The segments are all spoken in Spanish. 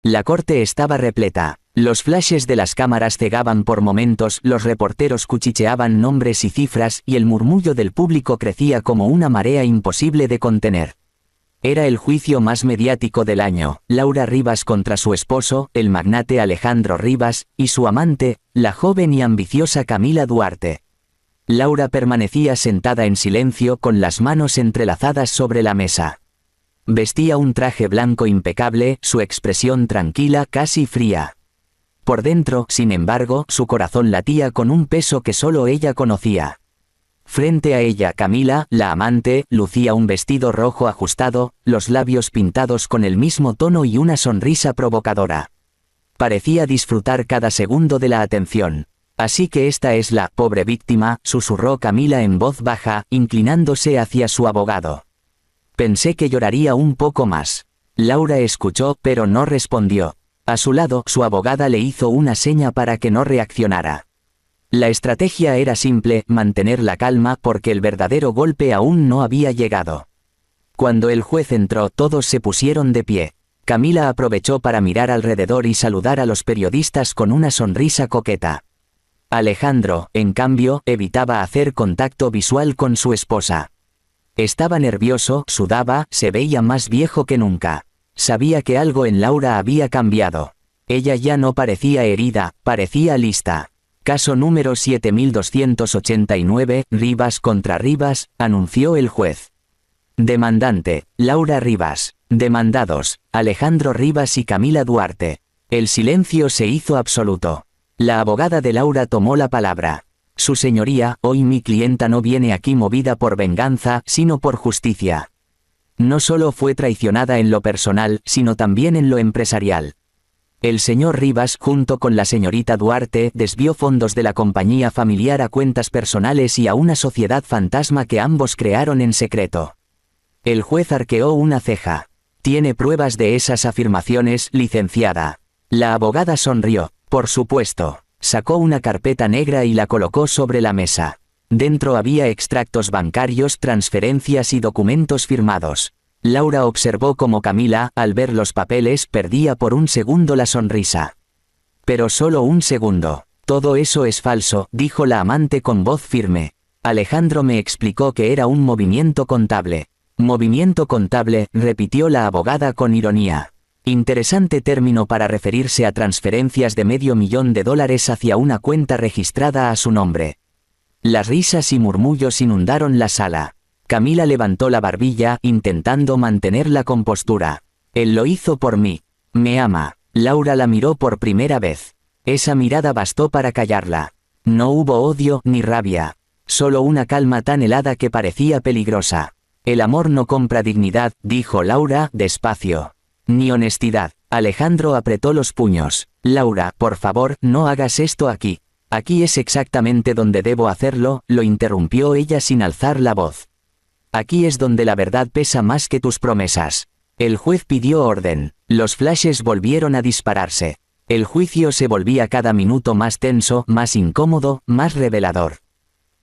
La corte estaba repleta. Los flashes de las cámaras cegaban por momentos, los reporteros cuchicheaban nombres y cifras, y el murmullo del público crecía como una marea imposible de contener. Era el juicio más mediático del año. Laura Rivas contra su esposo, el magnate Alejandro Rivas, y su amante, la joven y ambiciosa Camila Duarte. Laura permanecía sentada en silencio con las manos entrelazadas sobre la mesa. Vestía un traje blanco impecable, su expresión tranquila, casi fría. Por dentro, sin embargo, su corazón latía con un peso que solo ella conocía. Frente a ella, Camila, la amante, lucía un vestido rojo ajustado, los labios pintados con el mismo tono y una sonrisa provocadora. Parecía disfrutar cada segundo de la atención. Así que esta es la pobre víctima, susurró Camila en voz baja, inclinándose hacia su abogado. Pensé que lloraría un poco más. Laura escuchó, pero no respondió. A su lado, su abogada le hizo una seña para que no reaccionara. La estrategia era simple, mantener la calma porque el verdadero golpe aún no había llegado. Cuando el juez entró, todos se pusieron de pie. Camila aprovechó para mirar alrededor y saludar a los periodistas con una sonrisa coqueta. Alejandro, en cambio, evitaba hacer contacto visual con su esposa. Estaba nervioso, sudaba, se veía más viejo que nunca. Sabía que algo en Laura había cambiado. Ella ya no parecía herida, parecía lista. Caso número 7289, Rivas contra Rivas, anunció el juez. Demandante, Laura Rivas. Demandados, Alejandro Rivas y Camila Duarte. El silencio se hizo absoluto. La abogada de Laura tomó la palabra. Su señoría, hoy mi clienta no viene aquí movida por venganza, sino por justicia. No solo fue traicionada en lo personal, sino también en lo empresarial. El señor Rivas, junto con la señorita Duarte, desvió fondos de la compañía familiar a cuentas personales y a una sociedad fantasma que ambos crearon en secreto. El juez arqueó una ceja. ¿Tiene pruebas de esas afirmaciones, licenciada? La abogada sonrió. Por supuesto. Sacó una carpeta negra y la colocó sobre la mesa. Dentro había extractos bancarios, transferencias y documentos firmados. Laura observó cómo Camila, al ver los papeles, perdía por un segundo la sonrisa. Pero solo un segundo. Todo eso es falso, dijo la amante con voz firme. Alejandro me explicó que era un movimiento contable. Movimiento contable, repitió la abogada con ironía. Interesante término para referirse a transferencias de $500,000 hacia una cuenta registrada a su nombre. Las risas y murmullos inundaron la sala. Camila levantó la barbilla, intentando mantener la compostura. Él lo hizo por mí. Me ama. Laura la miró por primera vez. Esa mirada bastó para callarla. No hubo odio ni rabia. Solo una calma tan helada que parecía peligrosa. El amor no compra dignidad, dijo Laura, despacio. Ni honestidad. Alejandro apretó los puños. Laura, por favor, no hagas esto aquí. Aquí es exactamente donde debo hacerlo, lo interrumpió ella sin alzar la voz. Aquí es donde la verdad pesa más que tus promesas. El juez pidió orden. Los flashes volvieron a dispararse. El juicio se volvía cada minuto más tenso, más incómodo, más revelador.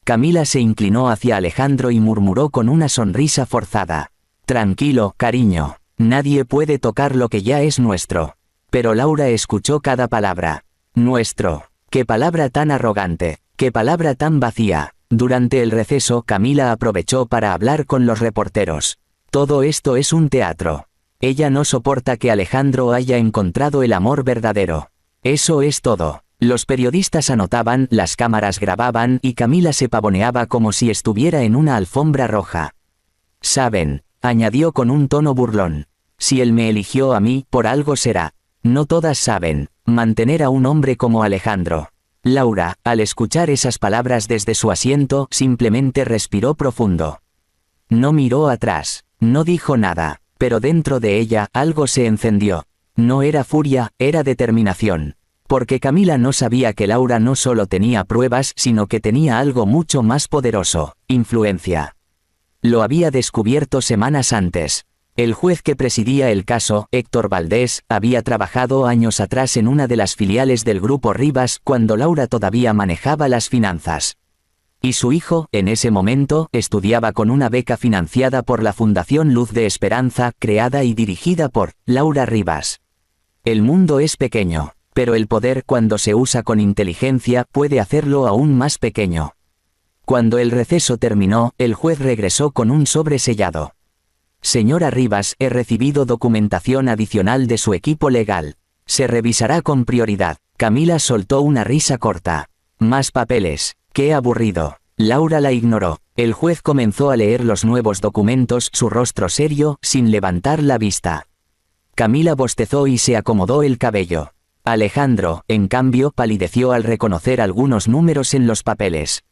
Camila se inclinó hacia Alejandro y murmuró con una sonrisa forzada. Tranquilo, cariño. Nadie puede tocar lo que ya es nuestro. Pero Laura escuchó cada palabra. Nuestro. Qué palabra tan arrogante. Qué palabra tan vacía. Durante el receso, Camila aprovechó para hablar con los reporteros. Todo esto es un teatro. Ella no soporta que Alejandro haya encontrado el amor verdadero. Eso es todo. Los periodistas anotaban, las cámaras grababan y Camila se pavoneaba como si estuviera en una alfombra roja. Saben, añadió con un tono burlón. Si él me eligió a mí, por algo será. No todas saben mantener a un hombre como Alejandro. Laura, al escuchar esas palabras desde su asiento, simplemente respiró profundo. No miró atrás, no dijo nada, pero dentro de ella algo se encendió. No era furia, era determinación. Porque Camila no sabía que Laura no solo tenía pruebas, sino que tenía algo mucho más poderoso, influencia. Lo había descubierto semanas antes. El juez que presidía el caso, Héctor Valdés, había trabajado años atrás en una de las filiales del Grupo Rivas cuando Laura todavía manejaba las finanzas. Y su hijo, en ese momento, estudiaba con una beca financiada por la Fundación Luz de Esperanza, creada y dirigida por Laura Rivas. El mundo es pequeño, pero el poder cuando se usa con inteligencia puede hacerlo aún más pequeño. Cuando el receso terminó, el juez regresó con un sobre sellado. Señora Rivas, he recibido documentación adicional de su equipo legal. Se revisará con prioridad. Camila soltó una risa corta. Más papeles. Qué aburrido. Laura la ignoró. El juez comenzó a leer los nuevos documentos, su rostro serio, sin levantar la vista. Camila bostezó y se acomodó el cabello. Alejandro, en cambio, palideció al reconocer algunos números en los papeles.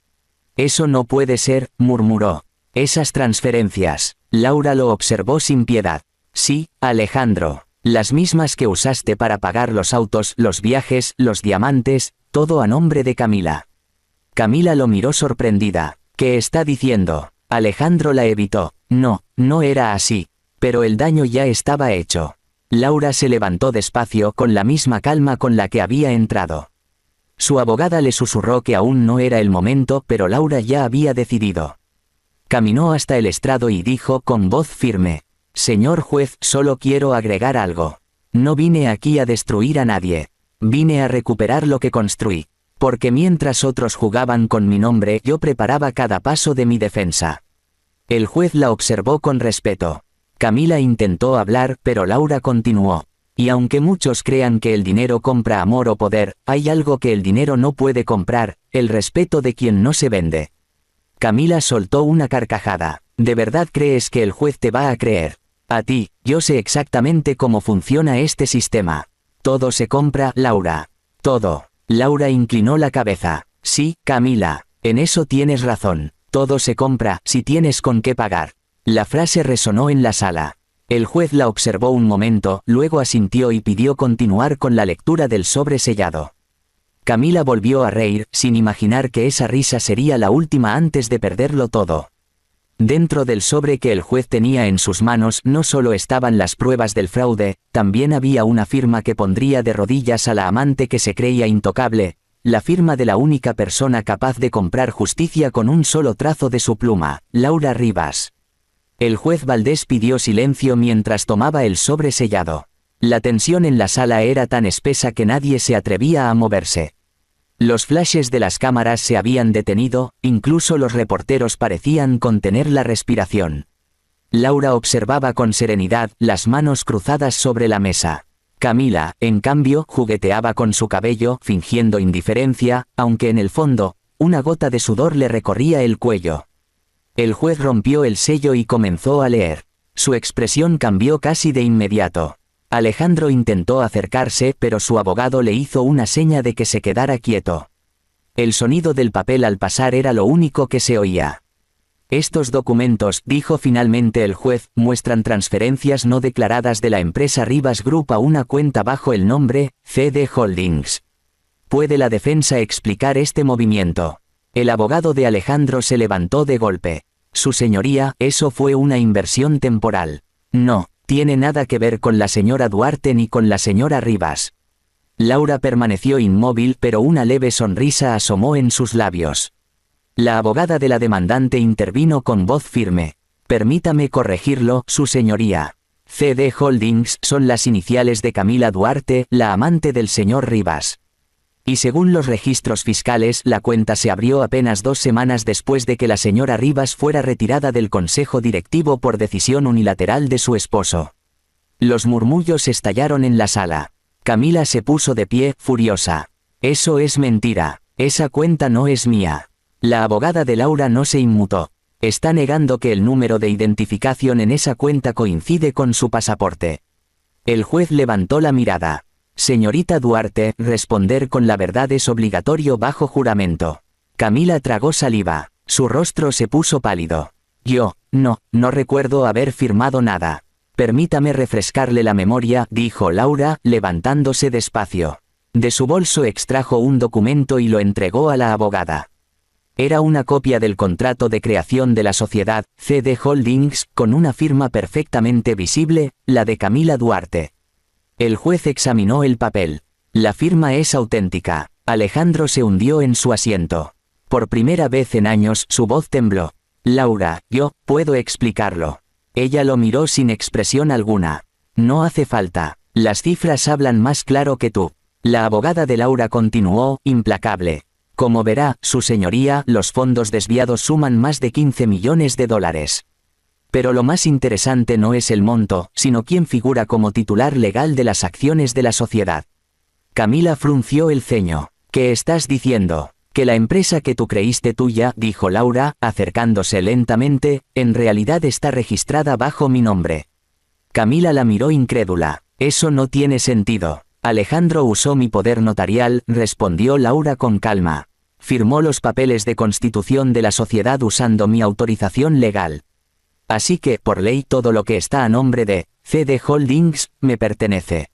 Eso no puede ser, murmuró. Esas transferencias. Laura lo observó sin piedad. Sí, Alejandro. Las mismas que usaste para pagar los autos, los viajes, los diamantes, todo a nombre de Camila. Camila lo miró sorprendida. ¿Qué está diciendo? Alejandro la evitó. No, no era así. Pero el daño ya estaba hecho. Laura se levantó despacio con la misma calma con la que había entrado. Su abogada le susurró que aún no era el momento, pero Laura ya había decidido. Caminó hasta el estrado y dijo con voz firme: Señor juez, solo quiero agregar algo. No vine aquí a destruir a nadie. Vine a recuperar lo que construí. Porque mientras otros jugaban con mi nombre, yo preparaba cada paso de mi defensa. El juez la observó con respeto. Camila intentó hablar, pero Laura continuó. Y aunque muchos crean que el dinero compra amor o poder, hay algo que el dinero no puede comprar: el respeto de quien no se vende. Camila soltó una carcajada. ¿De verdad crees que el juez te va a creer? A ti, yo sé exactamente cómo funciona este sistema. Todo se compra, Laura. Todo. Laura inclinó la cabeza. Sí, Camila, en eso tienes razón. Todo se compra, si tienes con qué pagar. La frase resonó en la sala. El juez la observó un momento, luego asintió y pidió continuar con la lectura del sobre sellado. Camila volvió a reír, sin imaginar que esa risa sería la última antes de perderlo todo. Dentro del sobre que el juez tenía en sus manos no solo estaban las pruebas del fraude, también había una firma que pondría de rodillas a la amante que se creía intocable, la firma de la única persona capaz de comprar justicia con un solo trazo de su pluma, Laura Rivas. El juez Valdés pidió silencio mientras tomaba el sobre sellado. La tensión en la sala era tan espesa que nadie se atrevía a moverse. Los flashes de las cámaras se habían detenido, incluso los reporteros parecían contener la respiración. Laura observaba con serenidad, las manos cruzadas sobre la mesa. Camila, en cambio, jugueteaba con su cabello, fingiendo indiferencia, aunque en el fondo, una gota de sudor le recorría el cuello. El juez rompió el sello y comenzó a leer. Su expresión cambió casi de inmediato. Alejandro intentó acercarse, pero su abogado le hizo una seña de que se quedara quieto. El sonido del papel al pasar era lo único que se oía. Estos documentos, dijo finalmente el juez, muestran transferencias no declaradas de la empresa Rivas Group a una cuenta bajo el nombre CD Holdings. ¿Puede la defensa explicar este movimiento? El abogado de Alejandro se levantó de golpe. Su señoría, eso fue una inversión temporal. No tiene nada que ver con la señora Duarte ni con la señora Rivas. Laura permaneció inmóvil, pero una leve sonrisa asomó en sus labios. La abogada de la demandante intervino con voz firme. Permítame corregirlo, su señoría. CD Holdings son las iniciales de Camila Duarte, la amante del señor Rivas. Y según los registros fiscales, la cuenta se abrió apenas 2 semanas después de que la señora Rivas fuera retirada del consejo directivo por decisión unilateral de su esposo. Los murmullos estallaron en la sala. Camila se puso de pie, furiosa. Eso es mentira. Esa cuenta no es mía. La abogada de Laura no se inmutó. Está negando que el número de identificación en esa cuenta coincide con su pasaporte. El juez levantó la mirada. Señorita Duarte, responder con la verdad es obligatorio bajo juramento. Camila tragó saliva. Su rostro se puso pálido. Yo, no recuerdo haber firmado nada. Permítame refrescarle la memoria, dijo Laura, levantándose despacio. De su bolso extrajo un documento y lo entregó a la abogada. Era una copia del contrato de creación de la sociedad, CD Holdings, con una firma perfectamente visible, la de Camila Duarte. El juez examinó el papel. La firma es auténtica. Alejandro se hundió en su asiento. Por primera vez en años, su voz tembló. Laura, yo puedo explicarlo. Ella lo miró sin expresión alguna. No hace falta. Las cifras hablan más claro que tú. La abogada de Laura continuó, implacable. Como verá, su señoría, los fondos desviados suman más de 15 millones de dólares. Pero lo más interesante no es el monto, sino quién figura como titular legal de las acciones de la sociedad. Camila frunció el ceño. ¿Qué estás diciendo? Que la empresa que tú creíste tuya, dijo Laura, acercándose lentamente, en realidad está registrada bajo mi nombre. Camila la miró incrédula. Eso no tiene sentido. Alejandro usó mi poder notarial, respondió Laura con calma. Firmó los papeles de constitución de la sociedad usando mi autorización legal. Así que, por ley, todo lo que está a nombre de CD Holdings, me pertenece.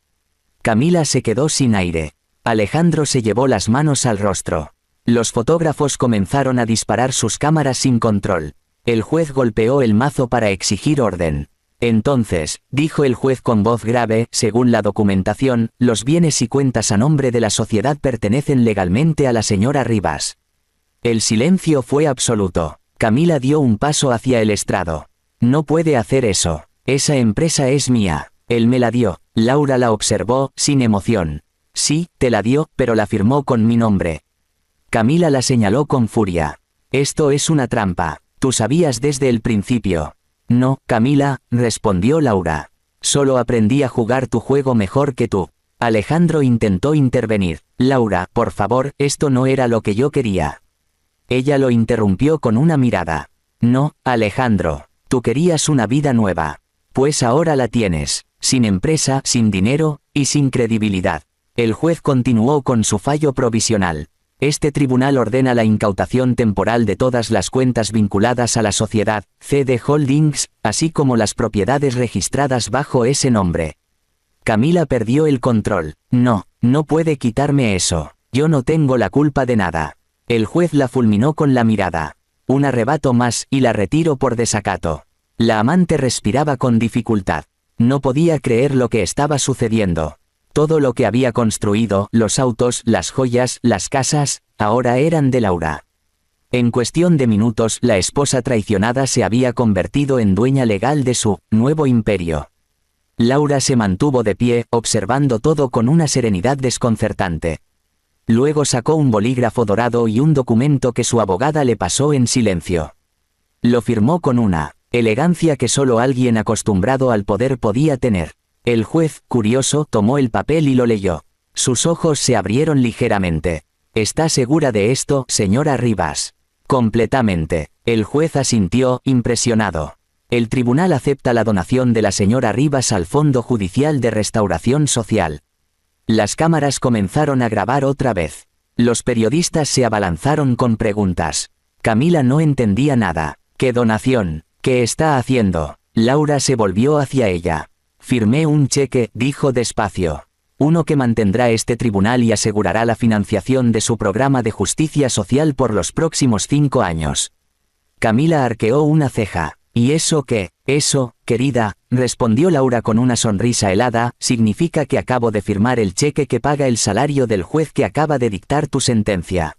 Camila se quedó sin aire. Alejandro se llevó las manos al rostro. Los fotógrafos comenzaron a disparar sus cámaras sin control. El juez golpeó el mazo para exigir orden. Entonces, dijo el juez con voz grave, según la documentación, los bienes y cuentas a nombre de la sociedad pertenecen legalmente a la señora Rivas. El silencio fue absoluto. Camila dio un paso hacia el estrado. No puede hacer eso. Esa empresa es mía. Él me la dio. Laura la observó, sin emoción. Sí, te la dio, pero la firmó con mi nombre. Camila la señaló con furia. Esto es una trampa. Tú sabías desde el principio. No, Camila, respondió Laura. Solo aprendí a jugar tu juego mejor que tú. Alejandro intentó intervenir. Laura, por favor, esto no era lo que yo quería. Ella lo interrumpió con una mirada. No, Alejandro, tú querías una vida nueva. Pues ahora la tienes, sin empresa, sin dinero, y sin credibilidad. El juez continuó con su fallo provisional. Este tribunal ordena la incautación temporal de todas las cuentas vinculadas a la sociedad, CD Holdings, así como las propiedades registradas bajo ese nombre. Camila perdió el control. No, no puede quitarme eso. Yo no tengo la culpa de nada. El juez la fulminó con la mirada. Un arrebato más, y la retiro por desacato. La amante respiraba con dificultad. No podía creer lo que estaba sucediendo. Todo lo que había construido, los autos, las joyas, las casas, ahora eran de Laura. En cuestión de minutos, la esposa traicionada se había convertido en dueña legal de su nuevo imperio. Laura se mantuvo de pie, observando todo con una serenidad desconcertante. Luego sacó un bolígrafo dorado y un documento que su abogada le pasó en silencio. Lo firmó con una elegancia que solo alguien acostumbrado al poder podía tener. El juez, curioso, tomó el papel y lo leyó. Sus ojos se abrieron ligeramente. ¿Está segura de esto, señora Rivas? Completamente. El juez asintió, impresionado. El tribunal acepta la donación de la señora Rivas al Fondo Judicial de Restauración Social. Las cámaras comenzaron a grabar otra vez. Los periodistas se abalanzaron con preguntas. Camila no entendía nada. ¿Qué donación? ¿Qué está haciendo? Laura se volvió hacia ella. Firmé un cheque, dijo despacio. Uno que mantendrá este tribunal y asegurará la financiación de su programa de justicia social por los próximos 5 años. Camila arqueó una ceja. ¿Y eso qué? Eso, querida, respondió Laura con una sonrisa helada, significa que acabo de firmar el cheque que paga el salario del juez que acaba de dictar tu sentencia.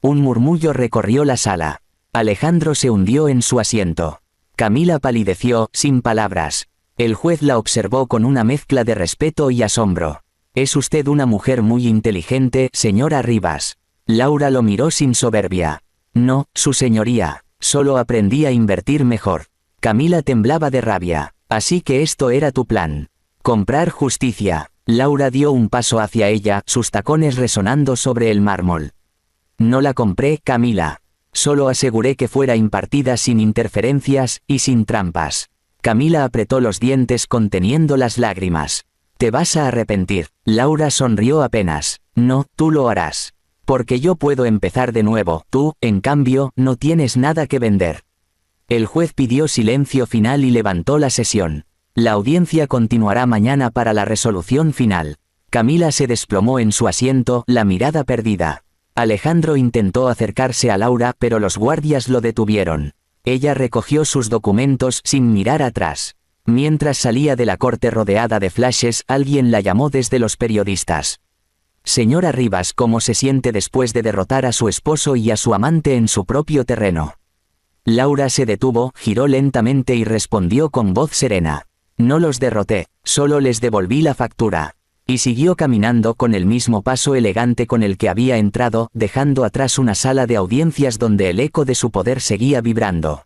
Un murmullo recorrió la sala. Alejandro se hundió en su asiento. Camila palideció, sin palabras. El juez la observó con una mezcla de respeto y asombro. Es usted una mujer muy inteligente, señora Rivas. Laura lo miró sin soberbia. No, su señoría, solo aprendí a invertir mejor. Camila temblaba de rabia. Así que esto era tu plan. Comprar justicia. Laura dio un paso hacia ella, sus tacones resonando sobre el mármol. No la compré, Camila. Solo aseguré que fuera impartida sin interferencias y sin trampas. Camila apretó los dientes conteniendo las lágrimas. Te vas a arrepentir. Laura sonrió apenas. No, tú lo harás. Porque yo puedo empezar de nuevo. Tú, en cambio, no tienes nada que vender. El juez pidió silencio final y levantó la sesión. La audiencia continuará mañana para la resolución final. Camila se desplomó en su asiento, la mirada perdida. Alejandro intentó acercarse a Laura, pero los guardias lo detuvieron. Ella recogió sus documentos sin mirar atrás. Mientras salía de la corte rodeada de flashes, alguien la llamó desde los periodistas. Señora Rivas, ¿cómo se siente después de derrotar a su esposo y a su amante en su propio terreno? Laura se detuvo, giró lentamente y respondió con voz serena. No los derroté, Solo les devolví la factura. Y siguió caminando con el mismo paso elegante con el que había entrado, dejando atrás una sala de audiencias donde el eco de su poder seguía vibrando.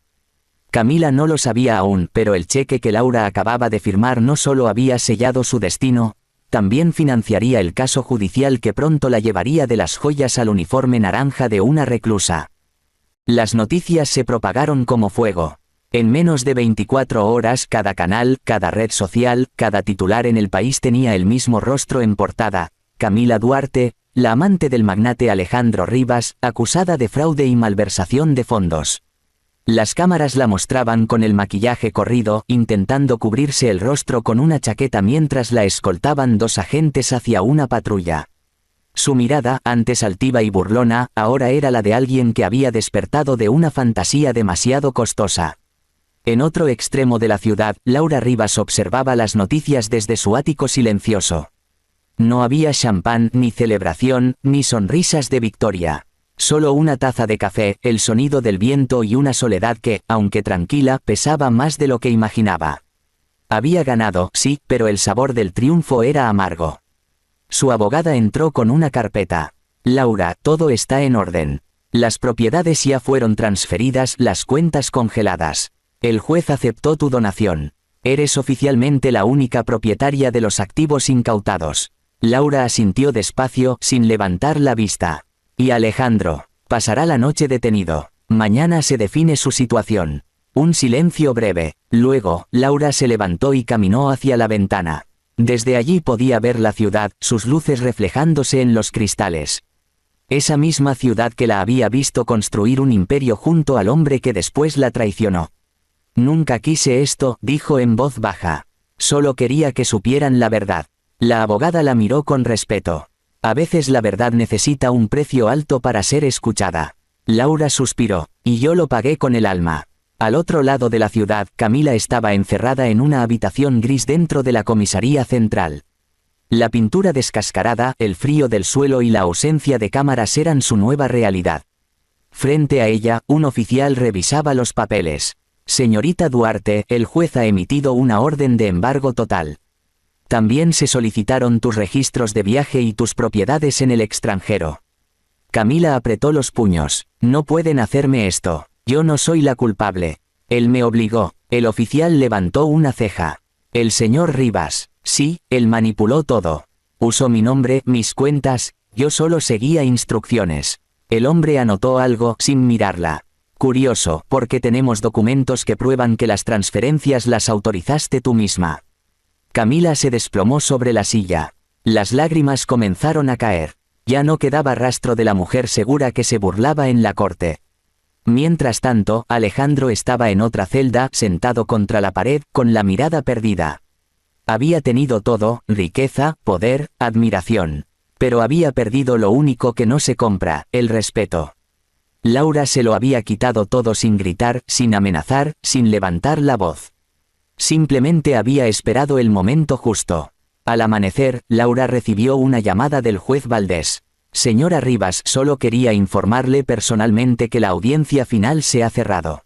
Camila no lo sabía aún, pero el cheque que Laura acababa de firmar no solo había sellado su destino, también financiaría el caso judicial que pronto la llevaría de las joyas al uniforme naranja de una reclusa. Las noticias se propagaron como fuego. En menos de 24 horas cada canal, cada red social, cada titular en el país tenía el mismo rostro en portada: Camila Duarte, la amante del magnate Alejandro Rivas, acusada de fraude y malversación de fondos. Las cámaras la mostraban con el maquillaje corrido, intentando cubrirse el rostro con una chaqueta mientras la escoltaban dos agentes hacia una patrulla. Su mirada, antes altiva y burlona, ahora era la de alguien que había despertado de una fantasía demasiado costosa. En otro extremo de la ciudad, Laura Rivas observaba las noticias desde su ático silencioso. No había champán, ni celebración, ni sonrisas de victoria. Solo una taza de café, el sonido del viento y una soledad que, aunque tranquila, pesaba más de lo que imaginaba. Había ganado, sí, pero el sabor del triunfo era amargo. Su abogada entró con una carpeta. Laura, todo está en orden. Las propiedades ya fueron transferidas, las cuentas congeladas. El juez aceptó tu donación. Eres oficialmente la única propietaria de los activos incautados. Laura asintió despacio, sin levantar la vista. Y Alejandro, pasará la noche detenido. Mañana se define su situación. Un silencio breve. Luego, Laura se levantó y caminó hacia la ventana. Desde allí podía ver la ciudad, sus luces reflejándose en los cristales. Esa misma ciudad que la había visto construir un imperio junto al hombre que después la traicionó. Nunca quise esto, dijo en voz baja. Solo quería que supieran la verdad. La abogada la miró con respeto. A veces la verdad necesita un precio alto para ser escuchada. Laura suspiró, y yo lo pagué con el alma. Al otro lado de la ciudad, Camila estaba encerrada en una habitación gris dentro de la comisaría central. La pintura descascarada, el frío del suelo y la ausencia de cámaras eran su nueva realidad. Frente a ella, un oficial revisaba los papeles. Señorita Duarte, el juez ha emitido una orden de embargo total. También se solicitaron tus registros de viaje y tus propiedades en el extranjero. Camila apretó los puños. No pueden hacerme esto. Yo no soy la culpable. Él me obligó. El oficial levantó una ceja. El señor Rivas. Sí, él manipuló todo. Usó mi nombre, mis cuentas, yo solo seguía instrucciones. El hombre anotó algo sin mirarla. Curioso, porque tenemos documentos que prueban que las transferencias las autorizaste tú misma. Camila se desplomó sobre la silla. Las lágrimas comenzaron a caer. Ya no quedaba rastro de la mujer segura que se burlaba en la corte. Mientras tanto, Alejandro estaba en otra celda, sentado contra la pared, con la mirada perdida. Había tenido todo, riqueza, poder, admiración. Pero había perdido lo único que no se compra, el respeto. Laura se lo había quitado todo sin gritar, sin amenazar, sin levantar la voz. Simplemente había esperado el momento justo. Al amanecer, Laura recibió una llamada del juez Valdés. Señora Rivas, solo quería informarle personalmente que la audiencia final se ha cerrado.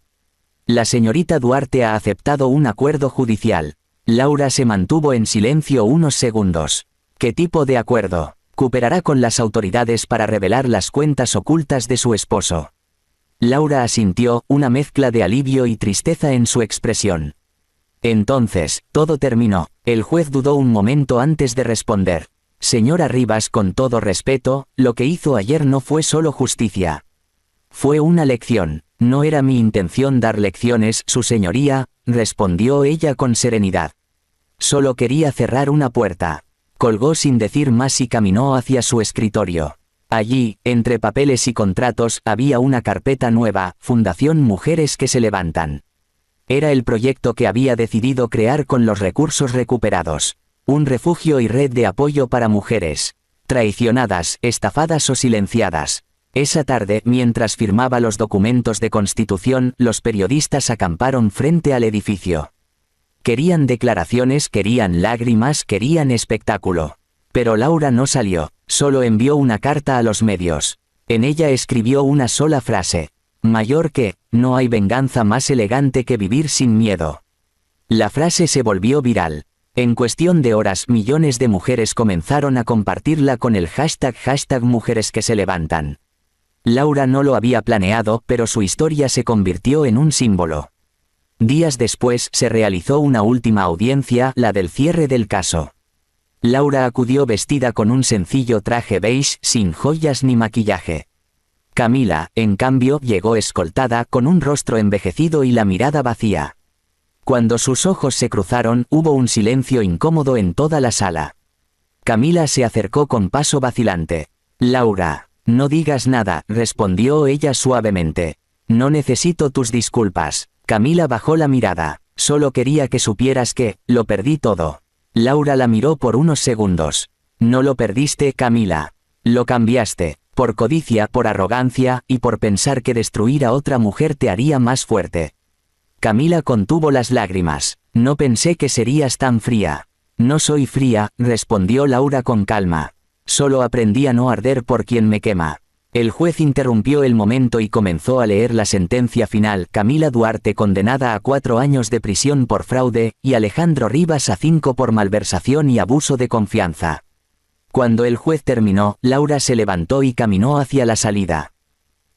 La señorita Duarte ha aceptado un acuerdo judicial. Laura se mantuvo en silencio unos segundos. ¿Qué tipo de acuerdo? Cooperará con las autoridades para revelar las cuentas ocultas de su esposo. Laura asintió, una mezcla de alivio y tristeza en su expresión. Entonces, todo terminó. El juez dudó un momento antes de responder. Señora Rivas, con todo respeto, lo que hizo ayer no fue solo justicia. Fue una lección. No era mi intención dar lecciones, su señoría, respondió ella con serenidad. Solo quería cerrar una puerta. Colgó sin decir más y caminó hacia su escritorio. Allí, entre papeles y contratos, había una carpeta nueva, Fundación Mujeres que se levantan. Era el proyecto que había decidido crear con los recursos recuperados. Un refugio y red de apoyo para mujeres traicionadas, estafadas o silenciadas. Esa tarde, mientras firmaba los documentos de constitución, los periodistas acamparon frente al edificio. Querían declaraciones, querían lágrimas, querían espectáculo. Pero Laura no salió, solo envió una carta a los medios. En ella escribió una sola frase. Mayor que, no hay venganza más elegante que vivir sin miedo. La frase se volvió viral. En cuestión de horas millones de mujeres comenzaron a compartirla con el hashtag mujeres que se levantan. Laura no lo había planeado, pero su historia se convirtió en un símbolo. Días después se realizó una última audiencia, la del cierre del caso. Laura acudió vestida con un sencillo traje beige, sin joyas ni maquillaje. Camila, en cambio, llegó escoltada, con un rostro envejecido y la mirada vacía. Cuando sus ojos se cruzaron, hubo un silencio incómodo en toda la sala. Camila se acercó con paso vacilante. «Laura, no digas nada», respondió ella suavemente. «No necesito tus disculpas». Camila bajó la mirada. «Solo quería que supieras que, lo perdí todo». Laura la miró por unos segundos. «No lo perdiste, Camila. Lo cambiaste, por codicia, por arrogancia, y por pensar que destruir a otra mujer te haría más fuerte». Camila contuvo las lágrimas. «No pensé que serías tan fría». «No soy fría», respondió Laura con calma. «Solo aprendí a no arder por quien me quema». El juez interrumpió el momento y comenzó a leer la sentencia final. Camila Duarte condenada a 4 años de prisión por fraude, y Alejandro Rivas a 5 por malversación y abuso de confianza. Cuando el juez terminó, Laura se levantó y caminó hacia la salida.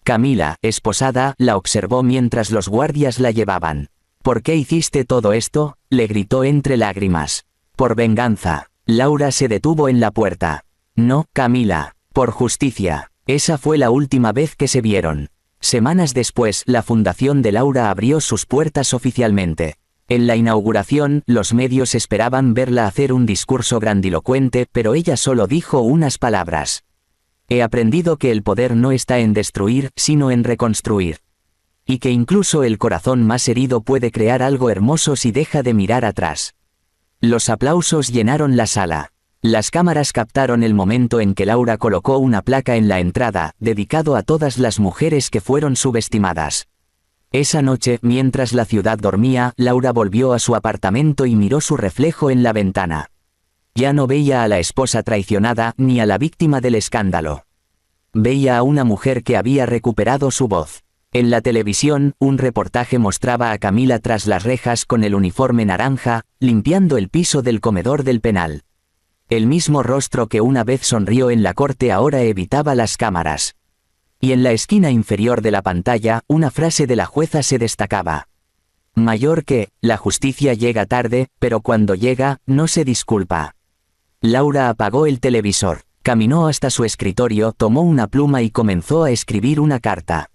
Camila, esposada, la observó mientras los guardias la llevaban. «¿Por qué hiciste todo esto?», le gritó entre lágrimas. «Por venganza». Laura se detuvo en la puerta. «No, Camila, por justicia». Esa fue la última vez que se vieron. Semanas después, la fundación de Laura abrió sus puertas oficialmente. En la inauguración, los medios esperaban verla hacer un discurso grandilocuente, pero ella solo dijo unas palabras. «He aprendido que el poder no está en destruir, sino en reconstruir. Y que incluso el corazón más herido puede crear algo hermoso si deja de mirar atrás». Los aplausos llenaron la sala. Las cámaras captaron el momento en que Laura colocó una placa en la entrada, dedicado a todas las mujeres que fueron subestimadas. Esa noche, mientras la ciudad dormía, Laura volvió a su apartamento y miró su reflejo en la ventana. Ya no veía a la esposa traicionada, ni a la víctima del escándalo. Veía a una mujer que había recuperado su voz. En la televisión, un reportaje mostraba a Camila tras las rejas con el uniforme naranja, limpiando el piso del comedor del penal. El mismo rostro que una vez sonrió en la corte ahora evitaba las cámaras. Y en la esquina inferior de la pantalla, una frase de la jueza se destacaba. Mayor que, la justicia llega tarde, pero cuando llega, no se disculpa. Laura apagó el televisor, caminó hasta su escritorio, tomó una pluma y comenzó a escribir una carta.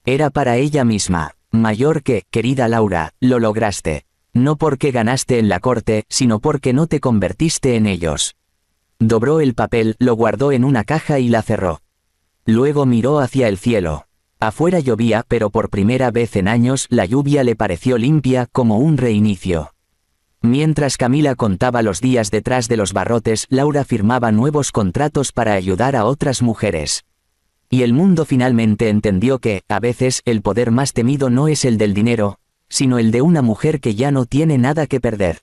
Era para ella misma. Mayor que, querida Laura, lo lograste. No porque ganaste en la corte, sino porque no te convertiste en ellos. Dobró el papel, lo guardó en una caja y la cerró. Luego miró hacia el cielo. Afuera llovía, pero por primera vez en años la lluvia le pareció limpia, como un reinicio. Mientras Camila contaba los días detrás de los barrotes, Laura firmaba nuevos contratos para ayudar a otras mujeres. Y el mundo finalmente entendió que, a veces, el poder más temido no es el del dinero, sino el de una mujer que ya no tiene nada que perder.